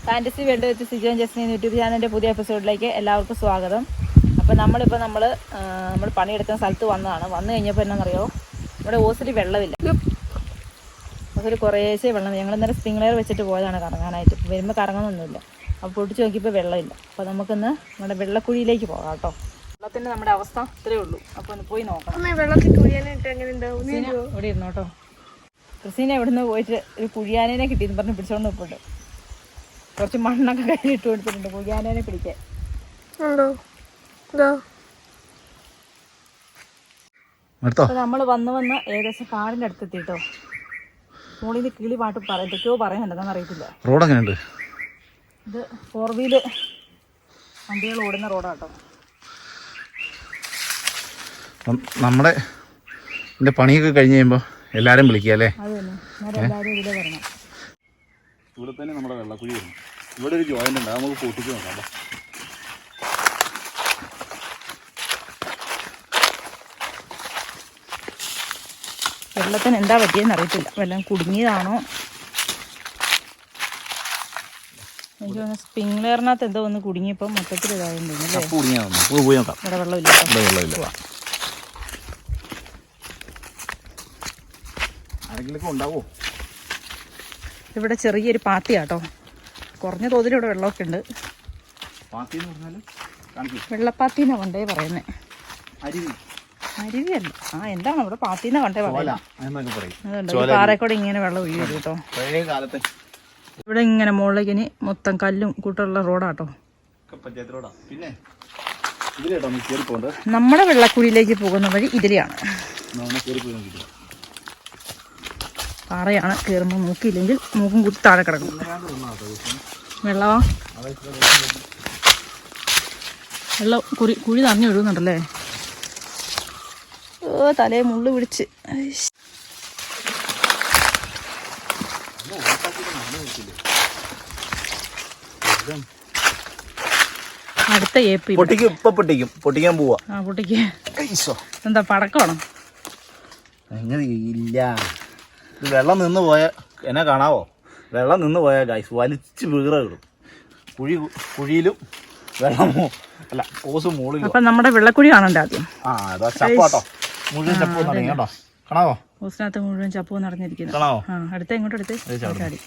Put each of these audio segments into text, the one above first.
Fantasy world with Sijo Justin YouTube ചാനലിൻ്റെ പുതിയ എപ്പിസോഡിലേക്ക് എല്ലാവർക്കും സ്വാഗതം. അപ്പോൾ നമ്മൾ പണിയെടുക്കുന്ന സ്ഥലത്ത് വന്നതാണ്. വന്നു കഴിഞ്ഞപ്പോൾ എന്നാണെന്നറിയോ, ഇവിടെ ഓസിൽ വെള്ളമില്ല. ഓസിൽ കുറേശ്ശേ വെള്ളം. ഞങ്ങൾ ഇന്നലെ സ്പ്രിംഗ്ലെയർ വെച്ചിട്ട് പോയതാണ് കറങ്ങാനായിട്ട്. വരുമ്പോൾ കറങ്ങുന്നൊന്നുമില്ല. അപ്പോൾ പൊട്ടിച്ച് നോക്കിയപ്പോൾ വെള്ളമില്ല. അപ്പോൾ നമുക്കിന്ന് നമ്മുടെ വെള്ളക്കുഴിയിലേക്ക് പോകാം കേട്ടോ. വെള്ളത്തിൻ്റെ നമ്മുടെ അവസ്ഥ ഇത്രയേ ഉള്ളൂ. അപ്പോൾ ഒന്ന് പോയി നോക്കാം. വെള്ളത്തിൽ കുഴിയാനായിട്ട് എങ്ങനെ ഉണ്ടാവും? ഇവിടെ ഇരുന്നു കേട്ടോ. ക്രിസ്റ്റീന ഇവിടുന്ന് പോയിട്ട് ഒരു കുഴിയാനേനെ കിട്ടിയെന്ന് പറഞ്ഞ് പിടിച്ചോണ്ട് പോയിട്ടുണ്ട്. കുറച്ച് മണ്ണൊക്കെ കയ്യിലിട്ട് കൊടുത്തിട്ടുണ്ട് കുഴിയാനേനെ പിടിക്കാൻ. നമ്മൾ വന്ന് ഏകദേശം കാടിൻ്റെ അടുത്തെത്തിട്ടോ. മോളിൽ നിന്ന് കിളി പാട്ട് എന്തൊക്കെയോ പറയാനുണ്ടെന്ന് അറിയത്തില്ല. റോഡ് എങ്ങനെയുണ്ട്? ഇത് 4 വീല് വണ്ടികൾ ഓടുന്ന റോഡാട്ടോ. നമ്മുടെ പണിയൊക്കെ കഴിഞ്ഞ് കഴിയുമ്പോൾ എല്ലാവരും വിളിക്കുക അല്ലേ? അത് തന്നെ, എല്ലാവരും ഇതിലെ വരണം. ഇവിടെ തന്നെ നമ്മുടെ വെള്ളക്കുഴി വരും. ഇവിടെ ഒരു ജോയിൻ്റ് ഉണ്ട്, അത് നമുക്ക് കൂട്ടിച്ച് നോക്കാം. വെള്ളത്തിന് എന്താ പറ്റിയെന്ന് അറിയത്തില്ല. വെള്ളം കുടുങ്ങിയതാണോ? എനിക്ക് തോന്നുന്നു സ്പ്രിംഗ്ലെയറിനകത്ത് എന്തോ ഒന്ന് കുടുങ്ങിയപ്പോൾ മൊത്തത്തിൽ ഇതായെന്ന് തോന്നുന്നു. ഇവിടെ വെള്ളമില്ല. ആരെങ്കിലൊക്കെ ഉണ്ടാവോ? ഇവിടെ ചെറിയൊരു പാത്തിയാട്ടോ. കുറഞ്ഞ തോതിൽ ഇവിടെ വെള്ളമൊക്കെ ഉണ്ട്. വെള്ളപ്പാത്തിന്നാ കൊണ്ടേ പറയുന്നത്. അരുവിയല്ല. എന്താണ് ഇവിടെ പാത്തിന്നാ കൊണ്ടേ പറയുന്നത്. പാറക്കൂടെ ഇങ്ങനെ വെള്ളം ഒഴുകി വരും കേട്ടോ. ഇവിടെ ഇങ്ങനെ മുകളിലേക്ക് ഇനി മൊത്തം കല്ലും കൂട്ടുള്ള റോഡാട്ടോ. നമ്മുടെ വെള്ളക്കുഴിയിലേക്ക് പോകുന്ന വഴി ഇതിലെയാണ്. പാറയാണ്. കയറുമ്പോൾ മൂക്കില്ലെങ്കിൽ മൂക്കും കുത്തി താഴെ കിടക്കും. വെള്ളമാ വെള്ളം കുഴി നിറഞ്ഞു വീഴുന്നുണ്ടല്ലേ. തലയെ മുള്ളു പിടിച്ച്. അടുത്ത ഏപ്പ് പൊട്ടിക്കാൻ പോവാ. പൊട്ടിക്ക്. എന്താ പടക്കമാണോ? ഇല്ല, വെള്ളം നിന്ന് പോയ എന്നെ കാണാവോ? വെള്ളം നിന്ന് പോയ ഗൈസ് വലിച്ച് വീറ കിടും. കുഴിയിലും വെള്ളമോ അല്ല ഓസ് മുകളിലും. അപ്പൊ നമ്മുടെ വെള്ളക്കുഴി കാണണ്ട ആദ്യം. ചപ്പാട്ടോ മുഴുവൻ ചപ്പ് തുടങ്ങി കേട്ടോ. കാണാവോ? ഓസിനകത്ത് മുഴുവൻ ചപ്പൂ നടന്നിരിക്കുന്നു. കാണാവോ? അടുത്ത ഇങ്ങോട്ട് എടുത്ത് ചാടി.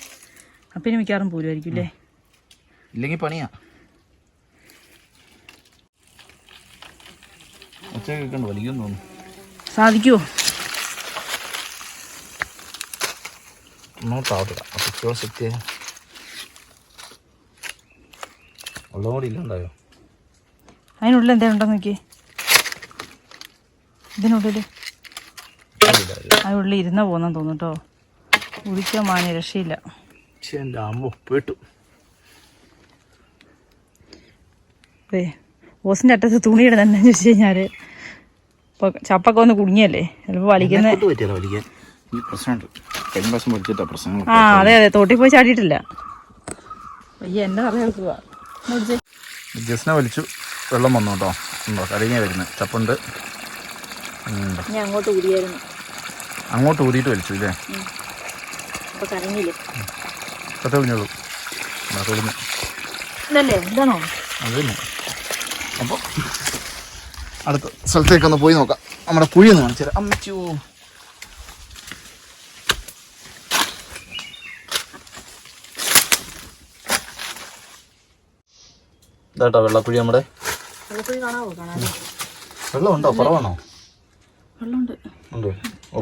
അപ്പിന് മിക്കാറും പോരുമായിരിക്കും അല്ലേ? ഇല്ലെങ്കിൽ പണിയാ. ഒച്ച കേൾക്കണ്ട, വലിക്കും തോന്നുന്നു. സാധിക്കുവോ? നോട്ടാവത്തില്ല. അപ്പോൾ സെറ്റ് ഉള്ളതും കൂടി ഇല്ലാണ്ടായോ? അതിനുള്ളിൽ എന്താ ഉണ്ടോ നോക്കി. ഇതിനുള്ളിൽ അതിനുള്ളിൽ ഇരുന്ന പോന്നെന്ന് തോന്നുന്നു കേട്ടോ. കുടിക്കാൻ മാനി രക്ഷയില്ല. എൻ്റെ അമ്മ പേട്ടു. ഓസിൻ്റെ അറ്റത്ത് തുണിയിടുന്ന ചോദിച്ചു കഴിഞ്ഞാൽ ഇപ്പോൾ ചപ്പൊക്കെ ഒന്ന് കുടുങ്ങിയല്ലേ ചിലപ്പോൾ വലിക്കുന്നത്. അതെ തോട്ടിൽ പോയി ചാടിയിട്ടില്ല. അയ്യ എന്നെ അറിയാക്കുക. ജസ്റ്റിനെ വലിച്ചു വെള്ളം വന്നു കേട്ടോ. ഉണ്ടോ കരഞ്ഞാ വരുന്നത് ചപ്പുണ്ട്. ഞാൻ അങ്ങോട്ട് ഊരിയായിരുന്നു. അങ്ങോട്ട് ഊരിയിട്ട് വലിച്ചു ഇല്ലേ? അപ്പോൾ കരഞ്ഞില്ലേ? കഥ കുഞ്ഞോളൂ ഇതല്ലേ ഇതാണോ? അത് തന്നെ. അപ്പോൾ അടുത്ത സ്ഥലത്തേക്കൊന്ന് പോയി നോക്കാം. നമ്മുടെ കുഴി ഒന്ന് കാണിച്ചു തരാം. അമ്മച്ചോ, ഇതാട്ടോ വെള്ളക്കുഴി. നമ്മുടെ വെള്ളം ഉണ്ടോ? കുറവാണോ? വെള്ളമുണ്ട്. ഉണ്ട്.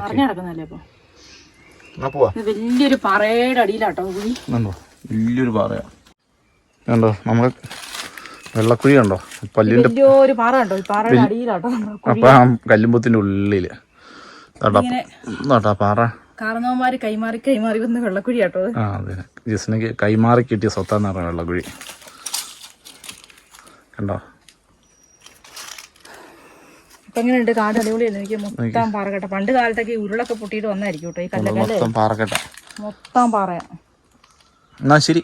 കിടക്കുന്നല്ലേ? അപ്പോൾ എന്നാ പോവാ. വലിയൊരു പാറയുടെ അടിയിലാട്ടോ കുഴി. ഉണ്ടോ? വലിയൊരു പാറയാണ്. കണ്ടോ നമ്മള് വെള്ളക്കുഴി കണ്ടോ? പല്ലിന്റെ വലിയൊരു പാറ കണ്ടോ? ഈ പാറയുടെ അടിയിലാട്ടോ. അപ്പൊ ആ കല്ലുമ്പത്തിന്റെ ഉള്ളില് പാറ. കാരണവന്മാര് കൈമാറി വന്ന വെള്ളക്കുഴി ആട്ടോ. അതെ, ജസ്റ്റിന് കൈമാറി കിട്ടിയ സ്വത്താന്ന് പറഞ്ഞ വെള്ളക്കുഴി കണ്ടോ? ഇപ്പൊ എങ്ങനെയുണ്ട്? കാട് അടിപൊളിയല്ലേ? എനിക്ക് മൊത്തം പാറക്കെട്ട. പണ്ട് കാലത്തൊക്കെ ഉരുളൊക്കെ പൊട്ടിയിട്ട് വന്നായിരിക്കും കേട്ടോ. ഈ കല്ലൊക്കെ പാറക്കെട്ട മൊത്തം പാറയാ. എന്നാ ശരി,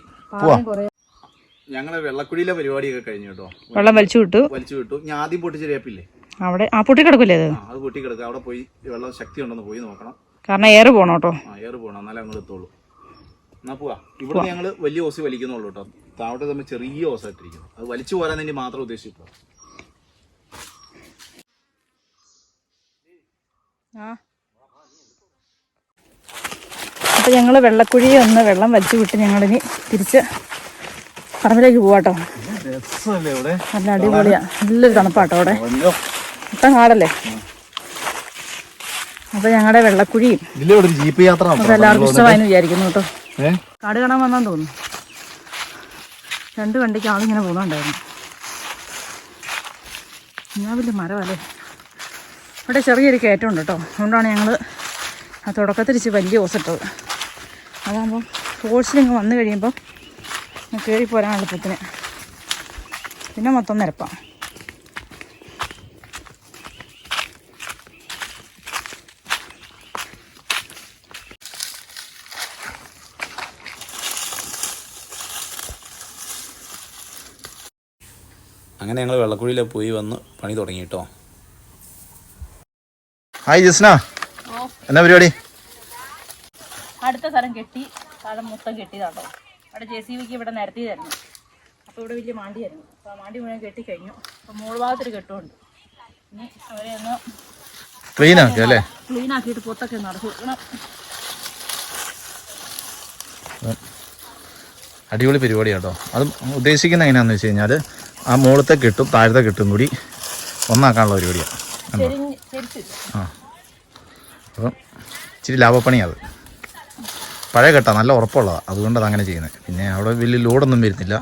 ഞങ്ങള് വെള്ളക്കുഴിയിലെ പരിപാടിയൊക്കെ കഴിഞ്ഞു കേട്ടോ. വെള്ളം വലിച്ചു വിട്ടു. ഞാൻ ആദ്യം പൊട്ടിച്ചേപ്പില്ലേ അവിടെ ആ പൊട്ടി കിടക്കൂലേ? അത് പൊട്ടി കിടക്കുക. അവിടെ പോയി വെള്ളം ശക്തി ഉണ്ടെന്ന് പോയി നോക്കണം. കാരണം എയർ പോണം കേട്ടോ. എയർ പോണം, എന്നാലേ അങ്ങോട്ട് എത്തുള്ളൂ. എന്നാ പോവാ. ഇവിടെ ഞങ്ങൾ വലിയ ഓസ് വലിക്കുന്നുള്ളൂ കേട്ടോ. താഴോട്ട് തമ്മിൽ ചെറിയ ഓസ ഇട്ടിരിക്കുന്നു. അത് വലിച്ചു പോരാൻ വേണ്ടി മാത്രം ഉദ്ദേശിച്ചു. അപ്പം ഞങ്ങൾ വെള്ളക്കുഴി ഒന്ന് വെള്ളം വലിച്ചു വിട്ട് ഞങ്ങളിനി തിരിച്ച് പറമ്പിലേക്ക് പോവാട്ടോ. നല്ല അടിപൊളിയാ, നല്ലൊരു തണുപ്പാട്ടോ അവിടെ. മൊത്തം കാടല്ലേ. അപ്പൊ ഞങ്ങളുടെ വെള്ളക്കുഴിയും ജീപ്പ് യാത്ര എല്ലാവർക്കും ഇഷ്ടമായെന്ന് വിചാരിക്കുന്നു കേട്ടോ. കാട് കാണാൻ വന്നാന്ന് തോന്നുന്നു. 2 വണ്ടിക്ക് ആളിങ്ങനെ പോകുന്നുണ്ടായിരുന്നു. ഞാൻ വലിയ മരമല്ലേ. അവിടെ ചെറിയൊരു കയറ്റമുണ്ട് കേട്ടോ. അതുകൊണ്ടാണ് ഞങ്ങൾ ആ തുടക്കത്തിരിച്ച് വലിയ ഓസിട്ടത്. അതാകുമ്പം ഫോഴ്സിലിങ്ങ് വന്നു കഴിയുമ്പം കയറി പോരാൻ എളുപ്പത്തിന്. പിന്നെ മൊത്തം നിരപ്പാണ്. അങ്ങനെ ഞങ്ങൾ വെള്ളക്കുഴിയിൽ പോയി വന്ന് പണി തുടങ്ങി കേട്ടോ. ഹായ് ജസ്ന, എന്നാ പരിപാടി? അടുത്ത സ്ഥലം കെട്ടി, സ്ഥലം മൊത്തം കെട്ടിയതാട്ടോ. അവിടെ JCBക്ക് ഇവിടെ നിരത്തിയതായിരുന്നു. അപ്പോൾ ഇവിടെ വലിയ മാണ്ടിയായിരുന്നു. അപ്പോൾ ആ മാണ്ടി മുഴുവൻ കെട്ടിക്കഴിഞ്ഞു. അപ്പോൾ മുകൾ ഭാഗത്തൊരു കെട്ടുമുണ്ട്. ഇനി അവരെ ഒന്ന് ക്ലീൻ ആക്കി അല്ലേ? ക്ലീൻ ആക്കിയിട്ട് പൊത്തൊക്കെ നടക്കണം. അടിപൊളി പരിപാടി കേട്ടോ. അത് ഉദ്ദേശിക്കുന്നത് എങ്ങനെയാണെന്ന് വെച്ച് കഴിഞ്ഞാൽ ആ മുകളത്തെ കെട്ടും താഴത്തെ കെട്ടും കൂടി ഒന്നാക്കാനുള്ള പരിപാടിയാണ്. ആ, അപ്പം ഇച്ചിരി ലാഭപ്പണിയാണ്. പഴയ കെട്ടാ, നല്ല ഉറപ്പുള്ളതാണ്. അതുകൊണ്ടത് അങ്ങനെ ചെയ്യുന്നത്. പിന്നെ അവിടെ വലിയ ലോഡൊന്നും വരുന്നില്ല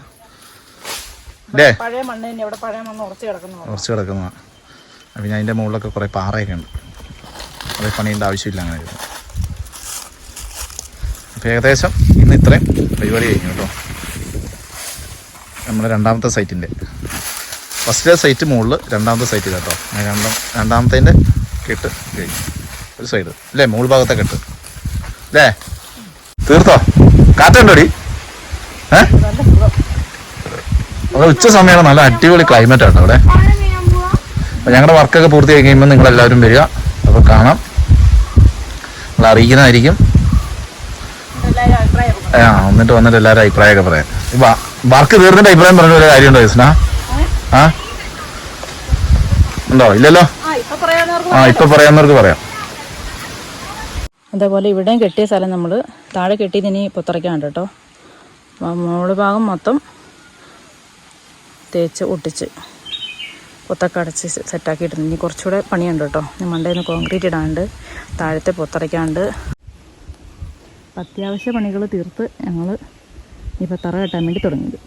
അല്ലേ? പഴയ മണ്ണ് തന്നെ ഇവിടെ, പഴയ മണ്ണ് ഉറച്ച് കിടക്കുന്നതാണ്. പിന്നെ അതിൻ്റെ മുകളിലൊക്കെ കുറേ പാറയൊക്കെ ഉണ്ട്. അതേ പണീൻ്റെ ആവശ്യമില്ല അങ്ങനെ വരുന്നത്. അപ്പോൾ ഏകദേശം ഇന്ന് ഇത്രയും പരിപാടി കഴിഞ്ഞു കേട്ടോ. നമ്മുടെ രണ്ടാമത്തെ സൈറ്റിൻ്റെ ഫസ്റ്റ് സൈറ്റ് മുകളിൽ, രണ്ടാമത്തെ സൈറ്റ് കേട്ടോ. രണ്ടാമത്തേൻ്റെ കെട്ട് കഴിഞ്ഞു. ഒരു സൈഡ് അല്ലേ, മുകൾ ഭാഗത്തെ കെട്ട് അല്ലേ? തീർത്തോ? കാറ്റുണ്ടോടി? അത് ഉച്ച സമയമാണ്. നല്ല അടിപൊളി ക്ലൈമറ്റ് ആട്ടോ അവിടെ. അപ്പം ഞങ്ങളുടെ വർക്കൊക്കെ പൂർത്തിയായി കഴിയുമ്പോൾ നിങ്ങളെല്ലാവരും വരിക. അപ്പോൾ കാണാം, നിങ്ങൾ അറിയിക്കുന്നതായിരിക്കും. എന്നിട്ട് വന്നിട്ട് എല്ലാവരും അഭിപ്രായമൊക്കെ പറയാം. വർക്ക് തീർന്നിട്ട് അഭിപ്രായം പറഞ്ഞ ഒരു കാര്യമുണ്ടോ ജസ്ന? ആ ഉണ്ടോ? ഇല്ലല്ലോ. ഇപ്പൊ പറയാവുന്നവർക്ക് പറയാം. അതേപോലെ ഇവിടെയും കെട്ടിയ സ്ഥലം നമ്മൾ താഴെ കെട്ടിയത് ഇനി പുറത്തിറക്കാണ്ട് കേട്ടോ. മുകൾ ഭാഗം മൊത്തം തേച്ച് ഒട്ടിച്ച് പൊത്തൊക്കെ അടച്ച് സെറ്റാക്കിയിട്ടുണ്ട്. ഇനി കുറച്ചുകൂടെ പണിയുണ്ട് കേട്ടോ. ഇനി മണ്ടേന്ന് കോൺക്രീറ്റ് ഇടാണ്ട്, താഴത്തെ പൊത്തിറക്കാണ്ട്, അത്യാവശ്യ പണികൾ തീർത്ത് ഞങ്ങൾ ഇപ്പോൾ തറ കെട്ടാൻ വേണ്ടി തുടങ്ങിയത്.